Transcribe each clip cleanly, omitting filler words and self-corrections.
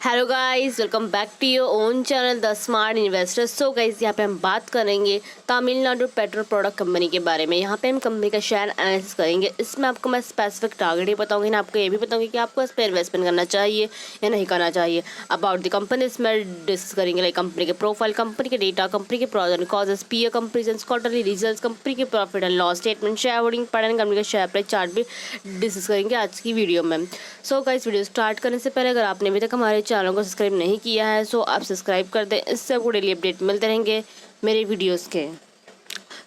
Hello guys, welcome back to your own channel the smart investor. So guys, यहाँ पे हम बात करेंगे तमिलनाडु पेट्रोल प्रोडक्ट कंपनी के बारे में। यहाँ पे हम कंपनी का शेयर एनालिसिस करेंगे। इसमें आपको मैं स्पेसिफिक टारगेट ही बताऊंगी ना, आपको ये भी बताऊंगी कि आपको इस पर इन्वेस्टमेंट करना चाहिए या नहीं करना चाहिए। अबाउट द कंपनी इसमें डिस्कस करेंगे, लाइक कंपनी के प्रोफाइल, कंपनी के डेटा, कंपनी के pros and causes, peer comparison, quarterly results, company के profit and loss statement, share holding pattern, company का शेयर प्राइस चार्ट भी डिस्कस करेंगे आज की वीडियो में। सो गाइस, वीडियो स्टार्ट करने से पहले अगर आपने अभी तक हमारे चैनल को सब्सक्राइब नहीं किया है सो आप सब्सक्राइब कर दें। इससे आपको डेली अपडेट मिलते रहेंगे मेरे वीडियोस के।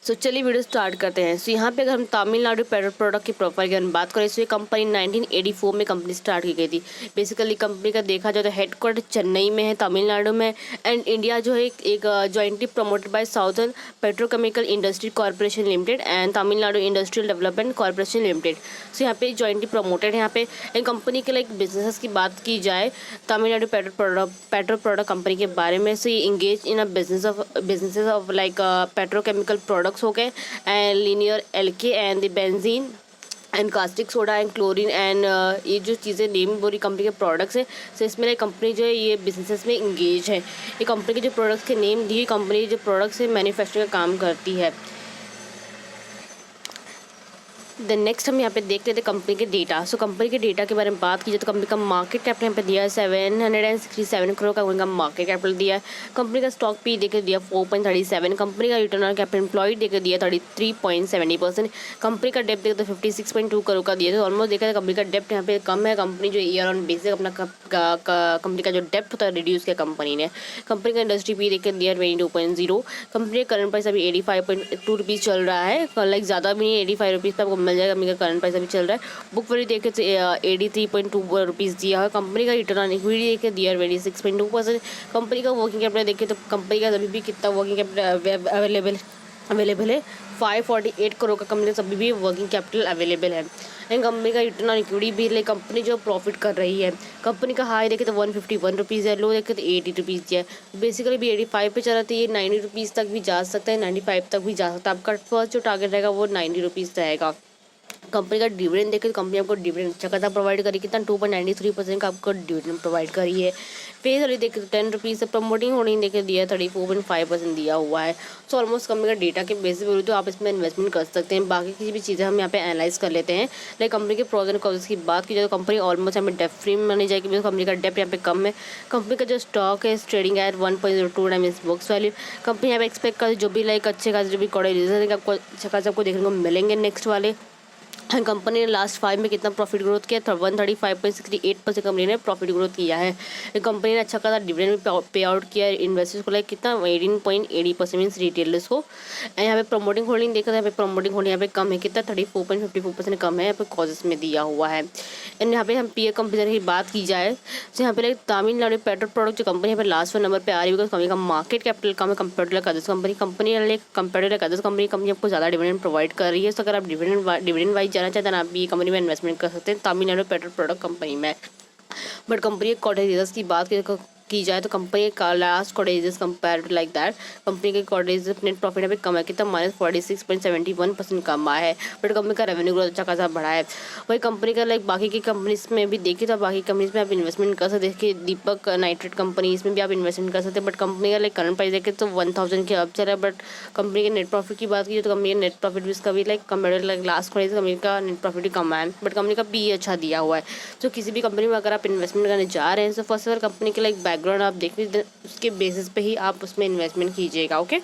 सो चलिए वीडियो स्टार्ट करते हैं। सो यहाँ पे अगर हम तमिलनाडु पेट्रोल प्रोडक्ट की प्रोफाइल की बात करें तो ये कंपनी 1984 में कंपनी स्टार्ट की गई थी। बेसिकली कंपनी का देखा जाए तो हेडक्वार्टर चेन्नई में है, तमिलनाडु में, एंड इंडिया जो है एक jointly promoted by southern petrochemical industry corporation limited and Tamil Nadu industrial development corporation limited. So यहाँ पे जॉइंटली प्रमोटेड है। यहाँ पे कंपनी के लाइक बिजनेस की बात की जाए, तमिलनाडु पेट्रोल प्रोडक्ट कंपनी के बारे में, से engage in a businesses of like petrochemical products हो गए एंड लीनियर एल्के and the benzene and caustic soda and chlorine and ये जो चीज़ें नेम बोली कंपनी के प्रोडक्ट्स हैं। तो इसमें कंपनी जो है ये बिजनेसेस में इंगेज है। ये कंपनी के जो प्रोडक्ट्स के नेम दिए, कंपनी जो प्रोडक्ट्स है मैन्युफैक्चरिंग का काम करती है। देन नेक्स्ट हम यहाँ पे देख लेते हैं कंपनी के डेटा। सो कंपनी के डेटा के बारे में बात की जाए तो कंपनी का मार्केट कैपिटल यहाँ पे दिया है 767 करोड़ का कंपनी का मार्केट कैपिटल दिया है। कंपनी का स्टॉक पी देकर दिया 4.37। कंपनी का रिटर्न ऑन कैपिटल एम्प्लॉयड देकर दिया 33.70%। कंपनी का डेप्ट देखा तो 56.2 करोड़ का दिया। तो ऑलमोस्ट देखा कंपनी का डेप्ट यहाँ पे कम है। कंपनी जो ईयर ऑन बेसिस अपना कंपनी का जो डेप्ट होता है रिड्यूस किया कंपनी ने। कंपनी का इंडस्ट्री पी देकर दिया 22.0। कंपनी का करंट प्राइस अभी 85.2 रुपीज़ चल रहा है, लाइक ज़्यादा भी नहीं, 85 रुपीज़ पर आपको मिल जाएगा। कंपनी का करंट प्राइस अभी चल रहा है। बुक वैल्यू देखे तो 83.2 रुपीज़ दिया है। कंपनी का रिटर्न ऑन इक्विटी देखे दिया 26.2%। कंपनी का वर्किंग कैपिटल देखे तो कंपनी का अभी भी कितना वर्किंग कैपिटल अवेलेबल है 548 करोड़ का कंपनी का अभी भी वर्किंग कैपिटल अवेलेबल है। एंड कंपनी का रिटर्न ऑन इक्विटी भी, लाइक कंपनी जो प्रॉफिट कर रही है। कंपनी का हाई देखे तो 151 रुपीज़ है, लो देखे तो 80 रुपीज़ दिया है। बेसिकली भी 85 पे चल रहा था, ये 90 रुपीज़ तक भी जा सकता है, 95 तक भी जा सकता है। आपका फर्स्ट जो टारगेट रहेगा वो 90 रुपीज़ रहेगा। कंपनी का डिविडेंड देखें तो कंपनी आपको डिविडेंड अच्छा खासा प्रोवाइड करी, कितना 2.93% का आपको डिविडेंड प्रोवाइड करी है। फेस वैल्यू देखे तो 10 रुपीज़ से प्रमोटिंग होल्डिंग देखे दिया 34.5% दिया हुआ है। सो ऑलमोस्ट कंपनी का डेटा के बेसिस पे तो आप इसमें इन्वेस्टमेंट कर सकते हैं। बाकी किसी भी चीज़ें हम यहाँ पे एनालाइज कर लेते हैं। लाइक कंपनी के प्रोज एंड कॉन्स की बात की जाए तो कंपनी ऑलमोस्ट यहाँ पे डेप्ट फ्री मानी जाएगी, बिकॉज कंपनी का डेप्ट यहाँ पे कम है। कंपनी का जो स्टॉक है trading at 1.02 times books value. Company यहाँ पे एक्सपेक्ट कर जो भी लाइक अच्छे खासे जो भी कड़े रिजल्ट आपको अच्छे खासे आपको देखने को मिलेंगे नेक्स्ट वाले। कंपनी ने लास्ट 5 में कितना प्रॉफिट ग्रोथ किया था, 135.68% कंपनी ने प्रॉफिट ग्रोथ किया है। कंपनी ने अच्छा खासा डिविडेंड भी पे आउट किया है इन्वेस्टर्स को, लाइक कितना 18.80% मीन्स रिटेलर्स को। यहाँ पे प्रमोटिंग होल्डिंग देखा था, यहाँ पे प्रमोटिंग होल्डिंग यहाँ पे कम है, कितना 34.54% कम है, यहाँ पे कॉजेस में दिया हुआ है। एंड यहाँ पे हम पीयर कंपेरिजन की बात की जाए तो यहाँ पे लाइक तमिलनाडु पेट्रोल प्रोडक्ट जो कंपनी यहाँ पे लास्ट 1 नंबर पे आ रही है, बिकॉज कंपनी का मार्केट कैपिटल कम है compare to others company like compare to others company आपको ज़्यादा डिविडेंड प्रोवाइड कर रही है। तो अगर आप डिविडेंड वाइज जाना चाहते हैं आप भी कंपनी में इन्वेस्टमेंट कर सकते हैं तमिलनाडु पेट्रोल प्रोडक्ट कंपनी में। बट कंपनी के क्वार्टर रिजल्ट्स की बात की जाए तो कंपनी का last quarter results compare to like that, company के क्वार्टर रिजल्ट नेट प्रॉफिट अभी कम है, कितना -46.71% कम आया है। बट कंपनी का रेवेन्यू ग्रोथ अच्छा खासा बढ़ा है। वही कंपनी का लाइक बाकी की कंपनीज में भी देखिए तो बाकी कंपनीज में आप इन्वेस्टमेंट कर सकते हैं। देखिए दीपक नाइट्रेट कंपनी, इसमें भी आप इन्वेस्टमेंट कर सकते हैं। बट कंपनी का लाइक करंट प्राइस देखे तो 1000 के अब चल रहा है। बट कंपनी के नेट प्रॉफिट की बात की तो कंपनी के नेट प्रॉफिट भी इसका भी like compare like last quarter company का नेट प्रॉफिट ही कम है। बट कंपनी का पी अच्छा दिया हुआ है। तो किसी भी कंपनी में अगर आप इन्वेस्टमेंट करने जा रहे हैं तो फर्स्ट ऑफ ऑल कंपनी के लाइक बैकग्राउंड आप देखिए, उसके बेसिस पे ही आप उसमें इन्वेस्टमेंट कीजिएगा। ओके,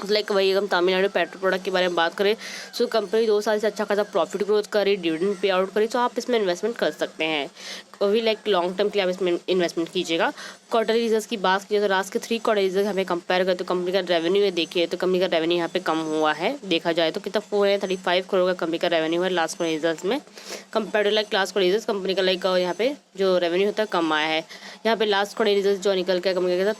लाइक वही हम तमिलनाडु पेट्रोल प्रोडक्ट के बारे में बात करें सो कंपनी 2 साल से अच्छा खासा प्रॉफिट ग्रोथ करी, डिविडेंड पे आउट करी, तो आप इसमें इन्वेस्टमेंट कर सकते हैं। वही लाइक लॉन्ग टर्म के लिए आप इसमें इन्वेस्टमेंट कीजिएगा। क्वार्टरली रिजल्ट्स की बात की तो लास्ट के 3 क्वार्टर रिजल्ट हमें कंपेयर करें तो कंपनी का रेवेन्यू है देखिए तो कंपनी का रेवेन्यू यहाँ पे कम हुआ है। देखा जाए तो कितना 435 करोड़ का कंपनी का रेवेन्यू है लास्ट क्वार्टर रिजल्ट्स में compare to like last quarter result company का लाइक यहाँ पे जो रेवेन्यू होता है कम आया है। यहाँ पे लास्ट क्वार्टर रिजल्ट जो निकल के कंपनी का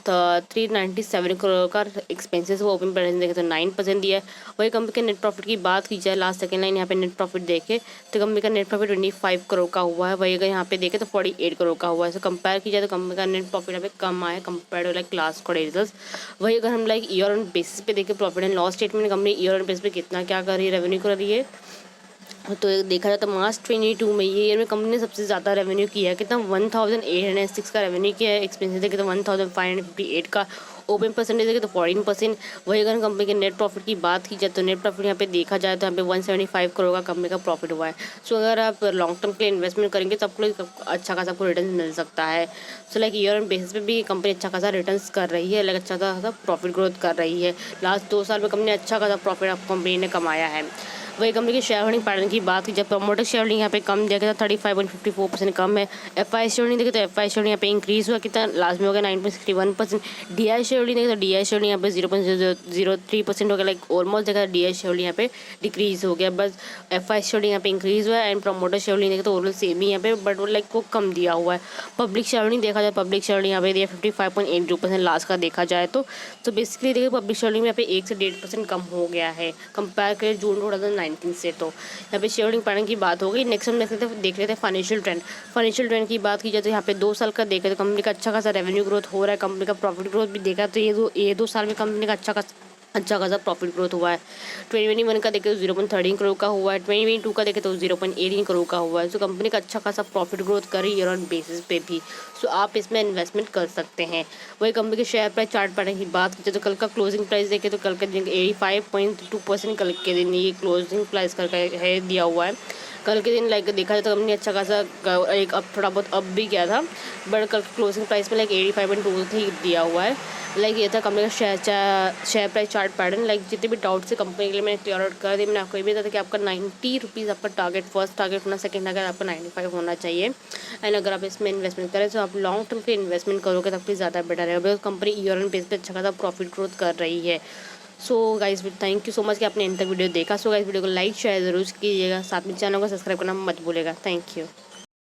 397 करोड़ का एक्सपेंसेस वो ओपन परसेंट देखे तो 9% दिया है। वही कंपनी के नेट प्रॉफिट की बात की जाए लास्ट सेकंड लाइन यहाँ पे नेट प्रॉफिट देखे तो कंपनी का नेट प्रॉफिट 25 करोड़ का हुआ है। वही अगर यहाँ पे देखे तो 48 करोड़ का हुआ है। सो कंपेयर की जाए तो कंपनी का नेट प्रॉफिट यहाँ पे कम आया compare to like last quarter results. वही अगर हम लाइक ईयर ऑन बेसिस पे देखें profit and loss statement company year on basis पे कितना क्या कर रही है, रेवेन्यू कर रही है तो देखा जाए तो मार्च 22 में ये ईयर में कंपनी ने सबसे ज़्यादा रेवेन्यू किया है, कितना 1806 का रेवेन्यू किया है। एक्सपेंसेस देखे तो 1558 का। ओपन परसेंटेज देखे तो 14%। वही अगर कंपनी के नेट प्रॉफिट की बात की जाए तो नेट प्रॉफिट यहाँ पे देखा जाए तो यहाँ पे 175 करोड़ का कंपनी का प्रॉफिट हुआ है। सो अगर आप लॉन्ग टर्म के लिए इन्वेस्टमेंट करेंगे तो आपको अच्छा खासा आपको रिटर्न मिल सकता है। So like year on basis पे भी कंपनी अच्छा खासा रिटर्न कर रही है, लाइक अच्छा खासा प्रॉफिट ग्रोथ कर रही है। लास्ट 2 साल में कंपनी अच्छा खासा प्रॉफिट कंपनी ने कमाया है। वही कंपनी के शेयर होल्डिंग पैटर्न की बात की जब प्रमोटर शेयर होल्डिंग यहाँ पे कम दिया गया था, 35.54% कम है। एफआई शेयर होल्डिंग देखे तो एफआई शेयर होल्डिंग यहाँ पे इंक्रीज हुआ, कितना लास्ट में हो गया 9.61%। डीआई शेयर होल्डिंग देखे तो डीआई शेयर होल्डिंग यहाँ पे 0.003% हो गया, लाइक ऑलमोस्ट देखा डीआई शेयर होल्डिंग यहाँ पे डिक्रीज हो गया। बस एफआई शेयर होल्डिंग यहाँ पे इंक्रीज हुआ है एंड प्रमोटर शेयर होल्डिंग देखे तो ओवरऑल सेम ही यहाँ पे, बट वो लाइक वो कम दिया हुआ है। पब्लिक शेयर होल्डिंग देखा जाए, पब्लिक शेयर होल्डिंग यहाँ पे दिया 55.82% लास्ट का देखा जाए तो बेसिकली देखिए पब्लिक शेयर होल्डिंग में यहाँ पे 1 से 1.5% कम हो गया है कंपेयर करें जून 2019 से। तो यहाँ पे शेयर होल्डिंग पैटर्न की बात हो गई। नेक्स्ट हम देख लेते हैं फाइनेंशियल ट्रेंड। फाइनेंशियल ट्रेंड की बात की जाए तो यहाँ पे 2 साल का देखें तो कंपनी का अच्छा खासा रेवेन्यू ग्रोथ हो रहा है, कंपनी का प्रॉफिट ग्रोथ भी देखा तो ये दो साल में कंपनी का अच्छा खासा प्रॉफिट ग्रोथ हुआ है। 2021 का देखे तो 0.13 करोड़ का हुआ है, 2022 का देखे तो 0.18 करोड़ का हुआ है। सो कंपनी का अच्छा खासा प्रॉफिट ग्रोथ कर रही है ईयर ऑन बेसिस पे भी। सो आप इसमें इन्वेस्टमेंट कर सकते हैं। वही कंपनी के शेयर प्राइस चार्ट पैटर्न की बात की तो कल का क्लोजिंग प्राइस देखे तो कल के दिन 85.2% कल के दिन ये क्लोजिंग प्राइस करके है दिया हुआ है। कल के दिन लाइक देखा जाए तो कंपनी अच्छा खासा एक अब थोड़ा बहुत अप भी किया था, बट कल क्लोजिंग प्राइस में लाइक 85.2 दिया हुआ है। लाइक ये था कंपनी का share price chart pattern. Like जितने भी डाउट्स है कंपनी के लिए मैंने क्लियर आउट कर दिया। मैंने आपको ये भी बताया था कि आपका 90 रुपीज़ आपका टारगेट, फर्स्ट टारगेट होना, सेकंड टारगेट आपका 95 होना चाहिए। एंड अगर आप इसमें इन्वेस्टमेंट करें तो आप लॉन्ग टर्म पे इन्वेस्टमेंट करोगे तो आपके ज़्यादा बेटर रहेगा, because company year on base पे अच्छा खासा प्रॉफिट ग्रोथ कर रही है। So guys thank you so much कि आपने इन तक वीडियो देखा। सो गाइस वीडियो को लाइक शेयर ज़रूर कीजिएगा, साथ में चैनल को सब्सक्राइब करना मत भूलिएगा। Thank you.